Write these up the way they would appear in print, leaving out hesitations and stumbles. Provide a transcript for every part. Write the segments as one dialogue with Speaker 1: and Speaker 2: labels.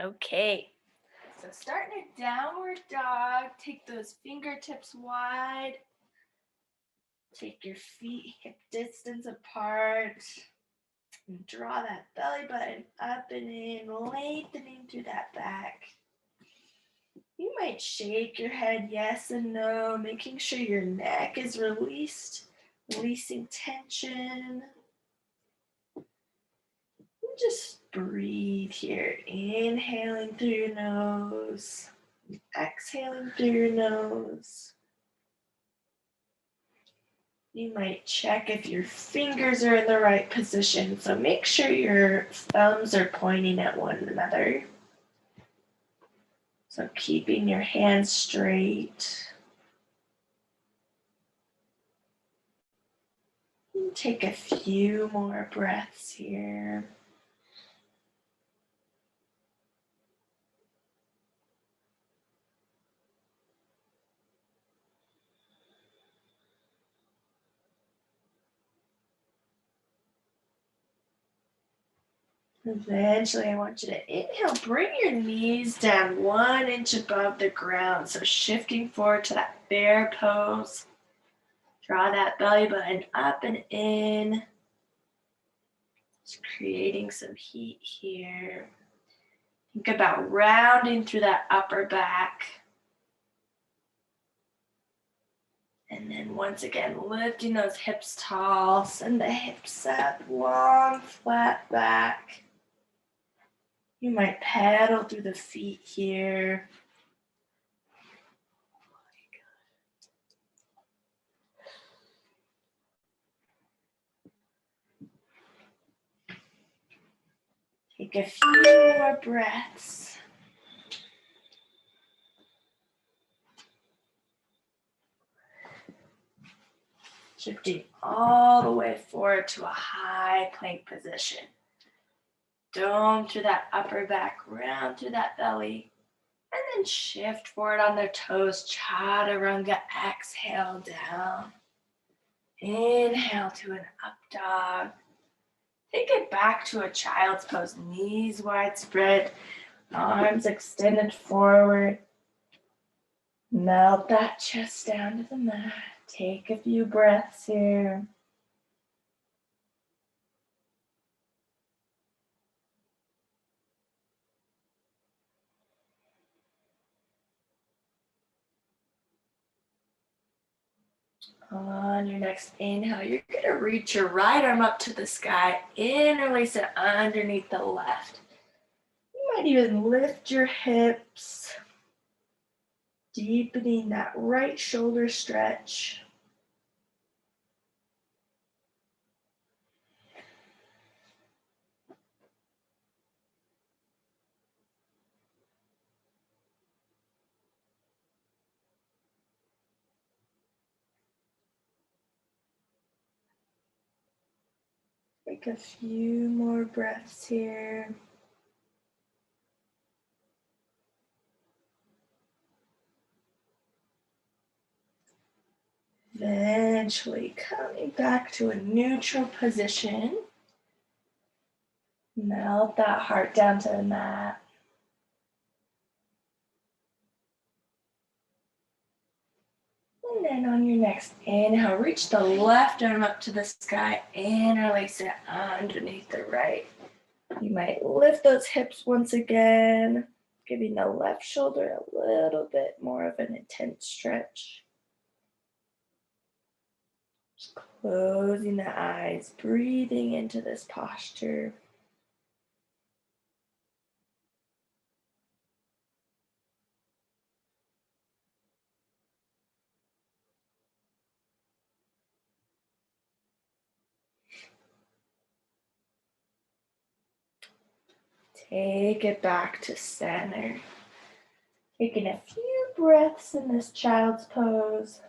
Speaker 1: Okay. So starting a downward dog, take those fingertips wide, take your feet hip distance apart, and draw that belly button up and in, lengthening through that back. You might shake your head yes and no, making sure your neck is released, releasing tension. And just breathe here, inhaling through your nose, exhaling through your nose. You might check if your fingers are in the right position, so make sure your thumbs are pointing at one another. So keeping your hands straight. Take a few more breaths here. Eventually, I want you to inhale, bring your knees down 1 inch above the ground. So shifting forward to that bear pose. Draw that belly button up and in. Just creating some heat here. Think about rounding through that upper back. And then once again, lifting those hips tall. Send the hips up, long, flat back. You might paddle through the feet here. Take a few more breaths. Shifting all the way forward to a high plank position. Dome through that upper back, round through that belly. And then shift forward on their toes, chaturanga, exhale down. Inhale to an up dog. Take it back to a child's pose, knees wide spread, arms extended forward. Melt that chest down to the mat. Take a few breaths here. On your next inhale, you're going to reach your right arm up to the sky, interlace it underneath the left. You might even lift your hips, deepening that right shoulder stretch. Take a few more breaths here. Eventually coming back to a neutral position. Melt that heart down to the mat. And then on your next inhale, reach the left arm up to the sky, interlace it underneath the right. You might lift those hips once again, giving the left shoulder a little bit more of an intense stretch. Just closing the eyes, breathing into this posture. Take it back to center. Taking a few breaths in this child's pose.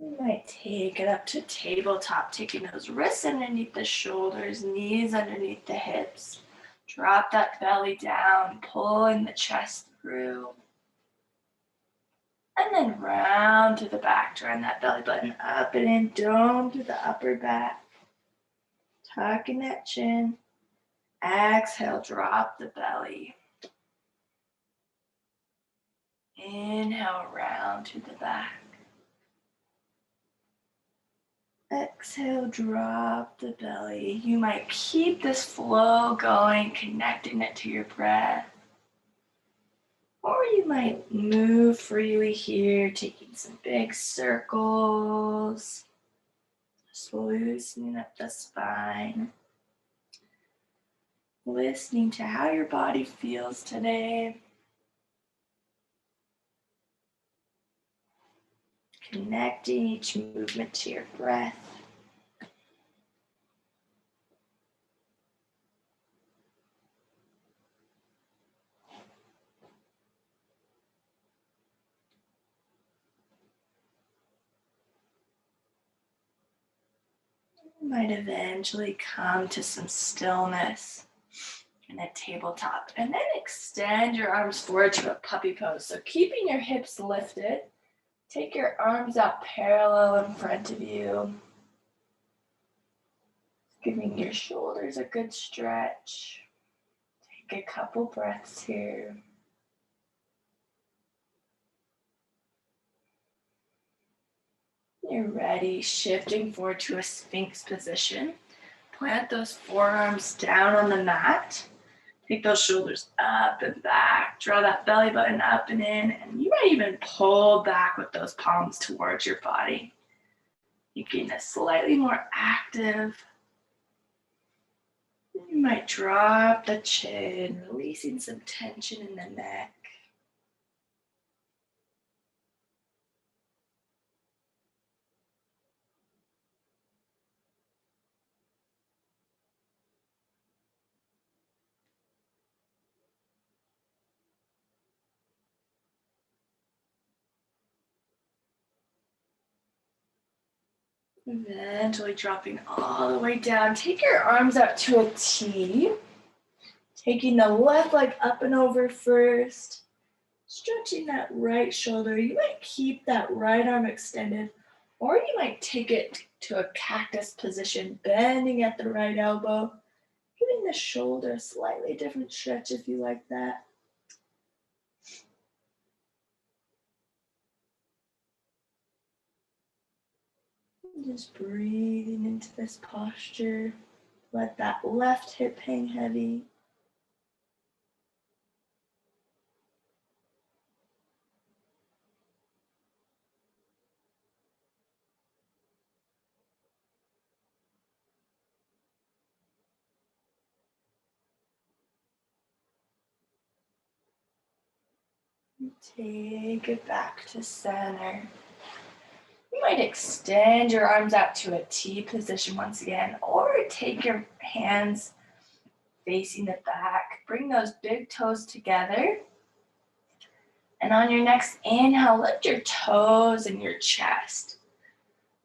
Speaker 1: You might take it up to tabletop, taking those wrists underneath the shoulders, knees underneath the hips. Drop that belly down, pulling the chest through. And then round to the back, drawing that belly button up and in, dome to the upper back. Tucking that chin. Exhale, drop the belly. Inhale, round to the back. Exhale, drop the belly. You might keep this flow going, connecting it to your breath. Or you might move freely here, taking some big circles. Just loosening up the spine. Listening to how your body feels today. Connecting each movement to your breath. You might eventually come to some stillness in a tabletop, and then extend your arms forward to a puppy pose. So keeping your hips lifted, take your arms out parallel in front of you, giving your shoulders a good stretch. Take a couple breaths here. You're ready, shifting forward to a Sphinx position. Plant those forearms down on the mat. Take those shoulders up and back. Draw that belly button up and in. And you might even pull back with those palms towards your body. You gain a slightly more active. You might drop the chin, releasing some tension in the neck. Eventually dropping all the way down. Take your arms out to a T. Taking the left leg up and over first. Stretching that right shoulder. You might keep that right arm extended, or you might take it to a cactus position, bending at the right elbow, giving the shoulder a slightly different stretch if you like that. Just breathing into this posture. Let that left hip hang heavy. Take it back to center. You might extend your arms out to a T position once again, or take your hands facing the back. Bring those big toes together. And on your next inhale, lift your toes and your chest.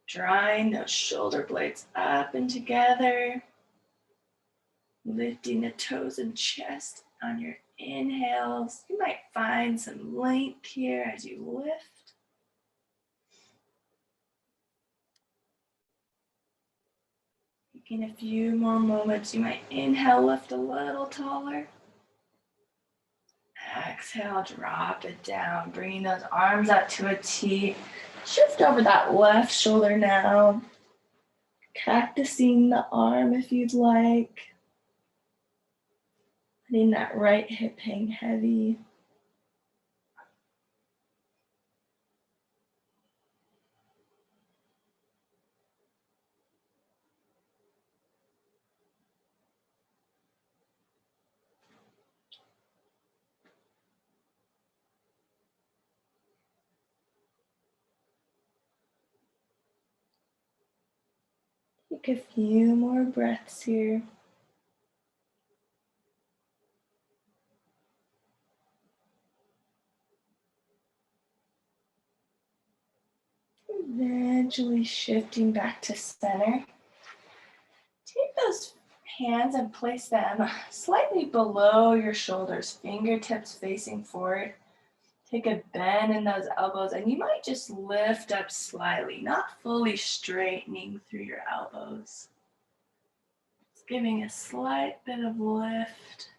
Speaker 1: Drawing those shoulder blades up and together. Lifting the toes and chest on your inhales. You might find some length here as you lift. Taking a few more moments, you might inhale, lift a little taller. Exhale, drop it down, bringing those arms out to a T. Shift over that left shoulder now. Cactusing the arm if you'd like. Letting that right hip hang heavy. Take a few more breaths here. Eventually shifting back to center. Take those hands and place them slightly below your shoulders, fingertips facing forward. Take a bend in those elbows, and you might just lift up slightly, not fully straightening through your elbows. Just giving a slight bit of lift.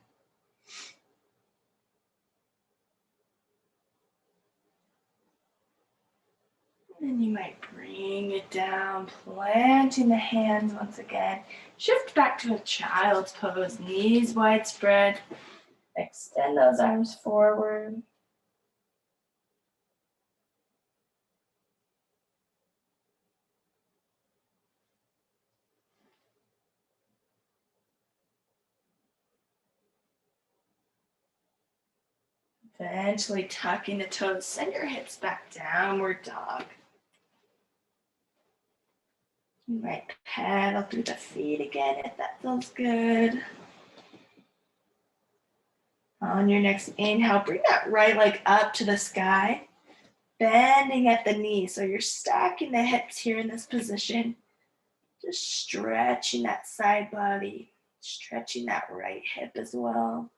Speaker 1: And you might bring it down, planting the hands once again. Shift back to a child's pose, knees wide spread. Extend those arms forward. Eventually tucking the toes, send your hips back, downward dog. You might pedal through the feet again if that feels good. On your next inhale, bring that right leg up to the sky, bending at the knee. So you're stacking the hips here in this position. Just stretching that side body, stretching that right hip as well.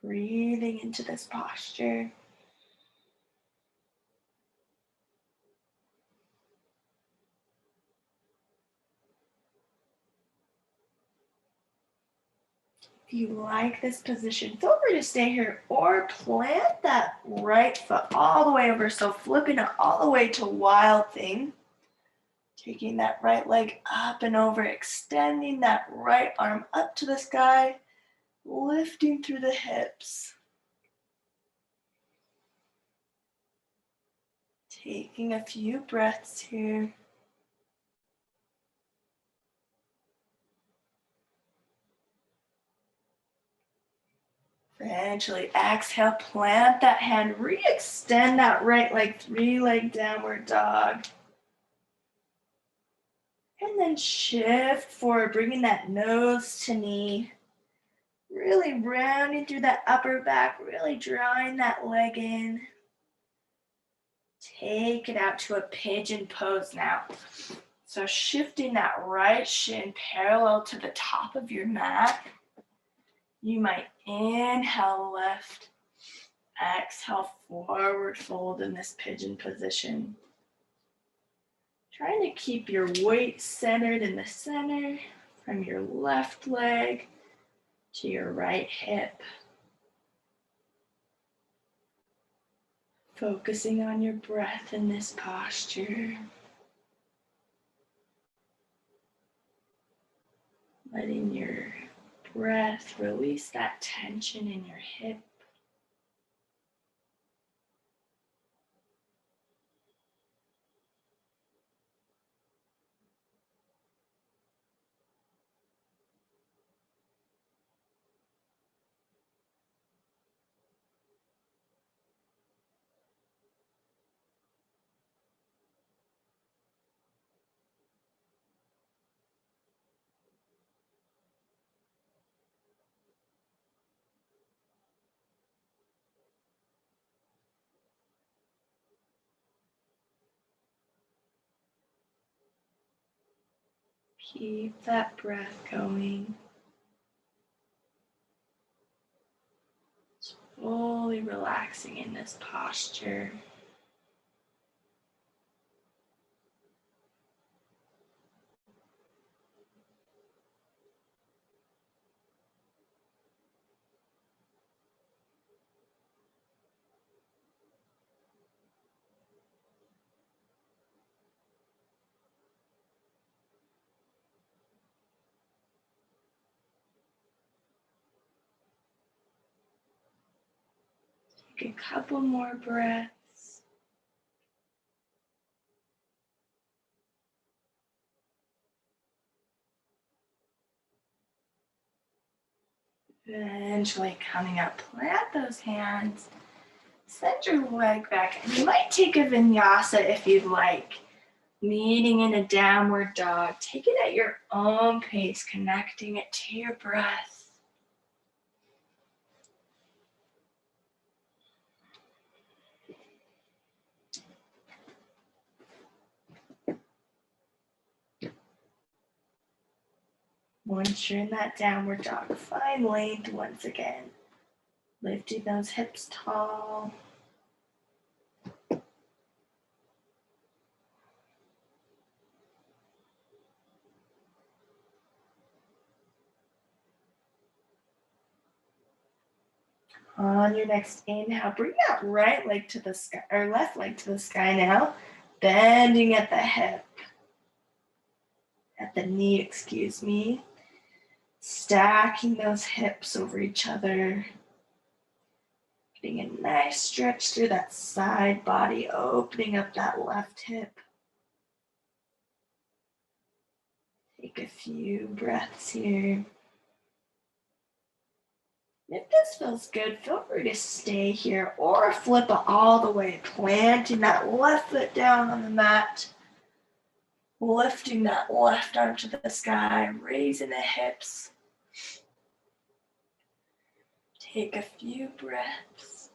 Speaker 1: Breathing into this posture. If you like this position, feel free to stay here or plant that right foot all the way over. So flipping it all the way to wild thing. Taking that right leg up and over, extending that right arm up to the sky, lifting through the hips. Taking a few breaths here. Eventually exhale, plant that hand, re-extend that right leg, three-leg downward dog. And then shift forward, bringing that nose to knee. Really rounding through that upper back, really drawing that leg in. Take it out to a pigeon pose now. So shifting that right shin parallel to the top of your mat. You might inhale, lift. Exhale, forward fold in this pigeon position. Trying to keep your weight centered in the center from your left leg to your right hip. Focusing on your breath in this posture. Letting your breath release that tension in your hip. Keep that breath going. Fully relaxing in this posture. Take a couple more breaths. Eventually coming up, plant those hands. Send your leg back. And you might take a vinyasa if you'd like. Meeting in a downward dog. Take it at your own pace, connecting it to your breath. Once you're in that downward dog, find length once again. Lifting those hips tall. On your next inhale, bring that right leg to the sky, or left leg to the sky now. Bending at the hip. At the knee, excuse me. Stacking those hips over each other. Getting a nice stretch through that side body, opening up that left hip. Take a few breaths here. If this feels good, feel free to stay here or flip it all the way, planting that left foot down on the mat. Lifting that left arm to the sky, raising the hips. Take a few breaths.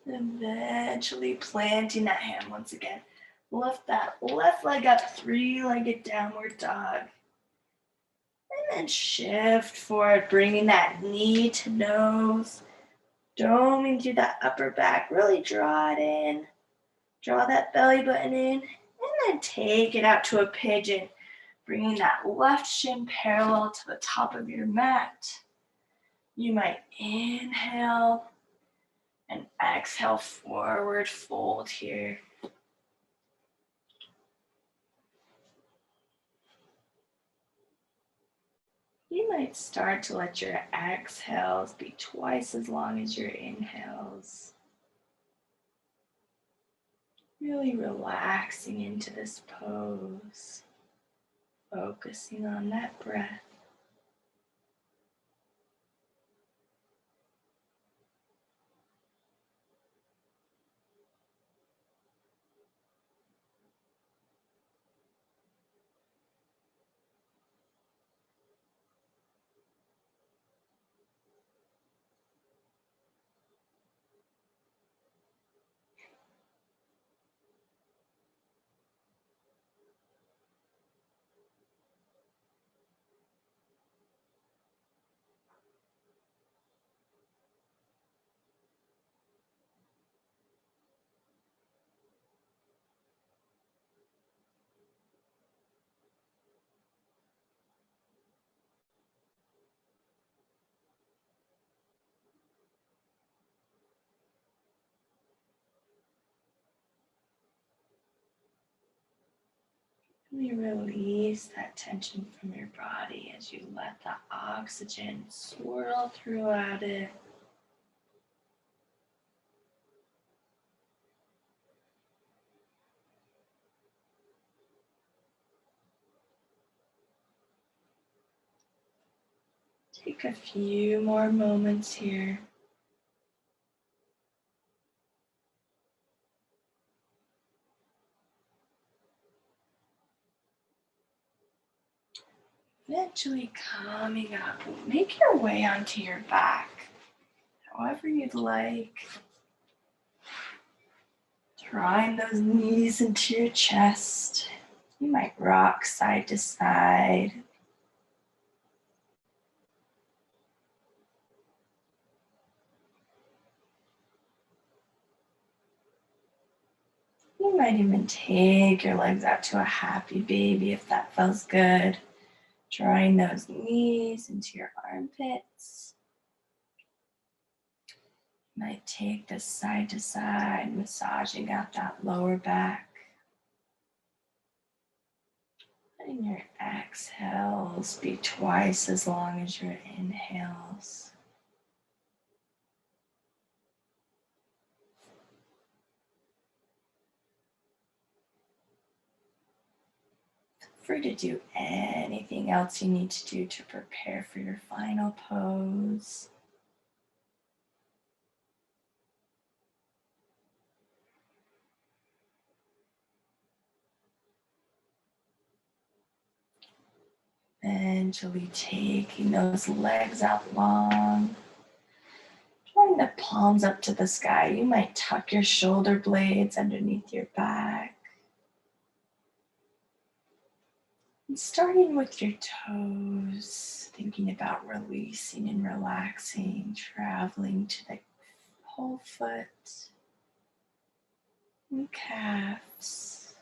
Speaker 1: Eventually planting that hand once again. Lift that left leg up, three-legged downward dog. And then shift forward, bringing that knee to nose. Doming through that upper back. Really draw it in. Draw that belly button in. And then take it out to a pigeon. Bringing that left shin parallel to the top of your mat. You might inhale and exhale, forward fold here. You might start to let your exhales be twice as long as your inhales. Really relaxing into this pose. Focusing on that breath. Really release that tension from your body as you let the oxygen swirl throughout it. Take a few more moments here. Eventually coming up, make your way onto your back, however you'd like. Drawing those knees into your chest. You might rock side to side. You might even take your legs out to a happy baby if that feels good. Drawing those knees into your armpits. You might take this side to side, massaging out that lower back. Letting your exhales be twice as long as your inhales. Free to do anything else you need to do to prepare for your final pose. Eventually taking those legs out long. Drawing the palms up to the sky. You might tuck your shoulder blades underneath your back. And starting with your toes, thinking about releasing and relaxing, traveling to the whole foot and calves.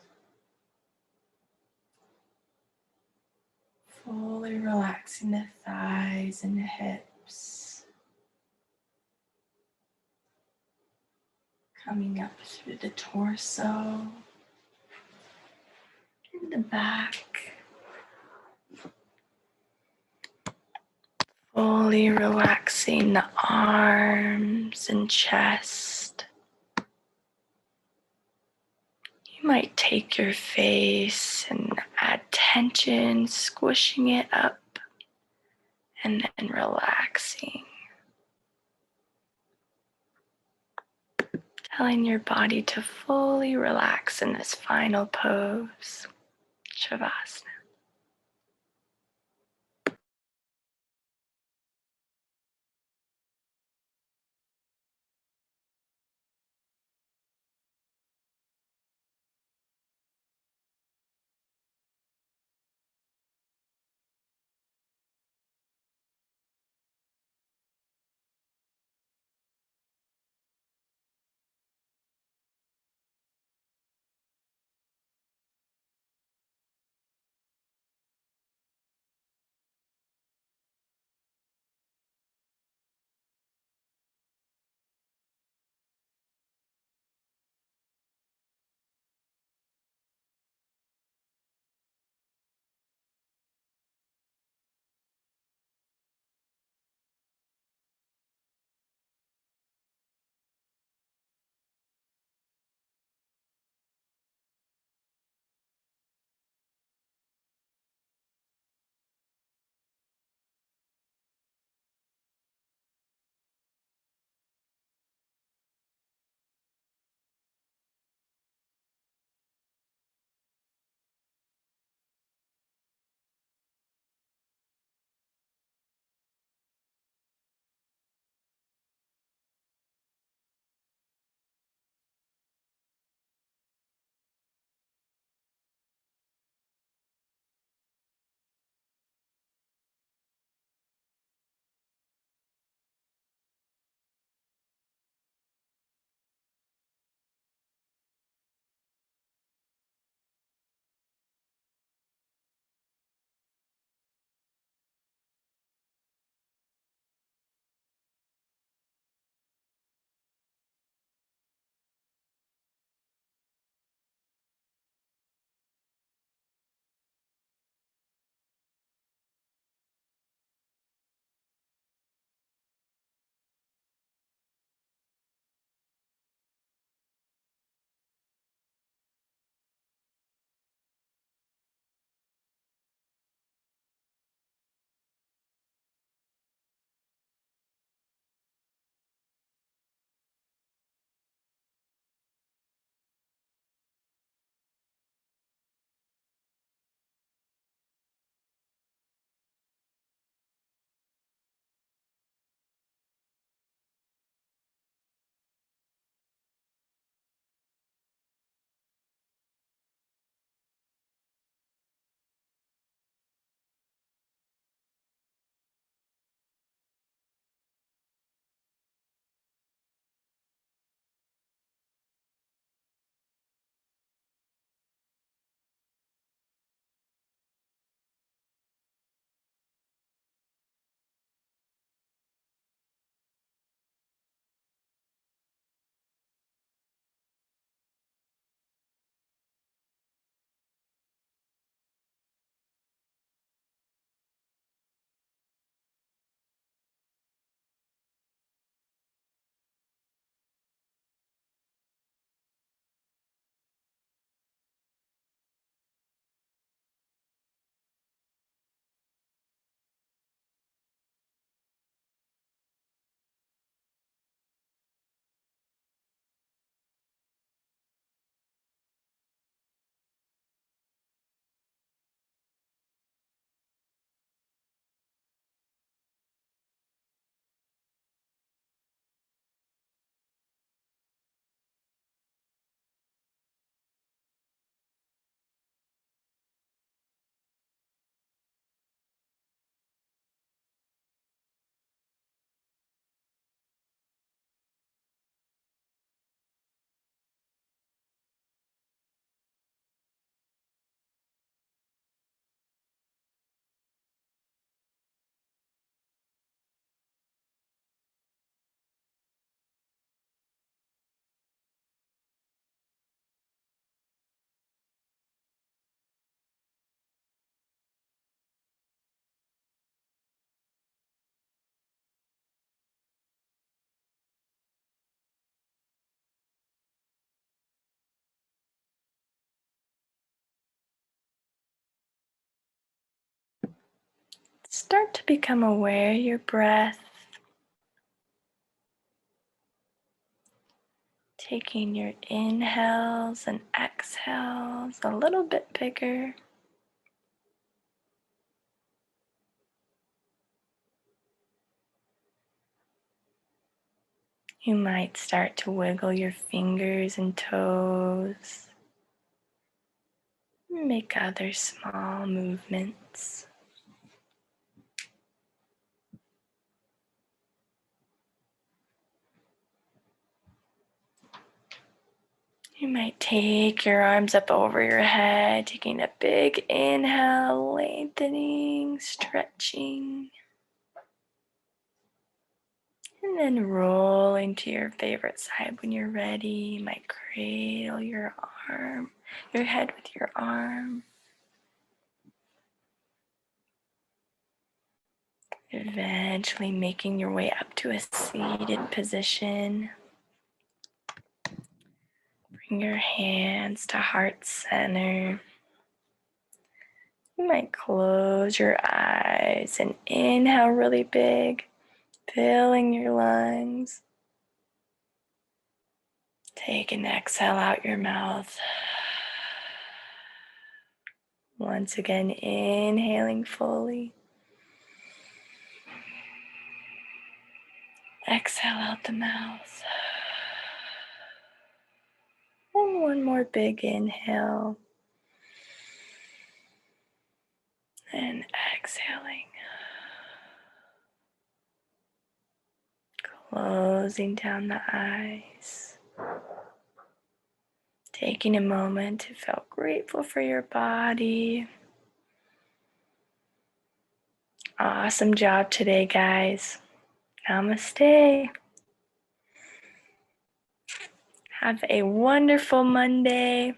Speaker 1: Fully relaxing the thighs and the hips. Coming up through the torso and the back. Fully relaxing the arms and chest. You might take your face and add tension, squishing it up and then relaxing. Telling your body to fully relax in this final pose, Shavasana. Start to become aware of your breath. Taking your inhales and exhales a little bit bigger. You might start to wiggle your fingers and toes. Make other small movements. You might take your arms up over your head, taking a big inhale, lengthening, stretching. And then rolling to your favorite side when you're ready. You might cradle your head with your arm. Eventually making your way up to a seated position. Bring your hands to heart center. You might close your eyes and inhale really big, filling your lungs. Take an exhale out your mouth. Once again, inhaling fully. Exhale out the mouth. And one more big inhale. And exhaling. Closing down the eyes. Taking a moment to feel grateful for your body. Awesome job today, guys. Namaste. Have a wonderful Monday.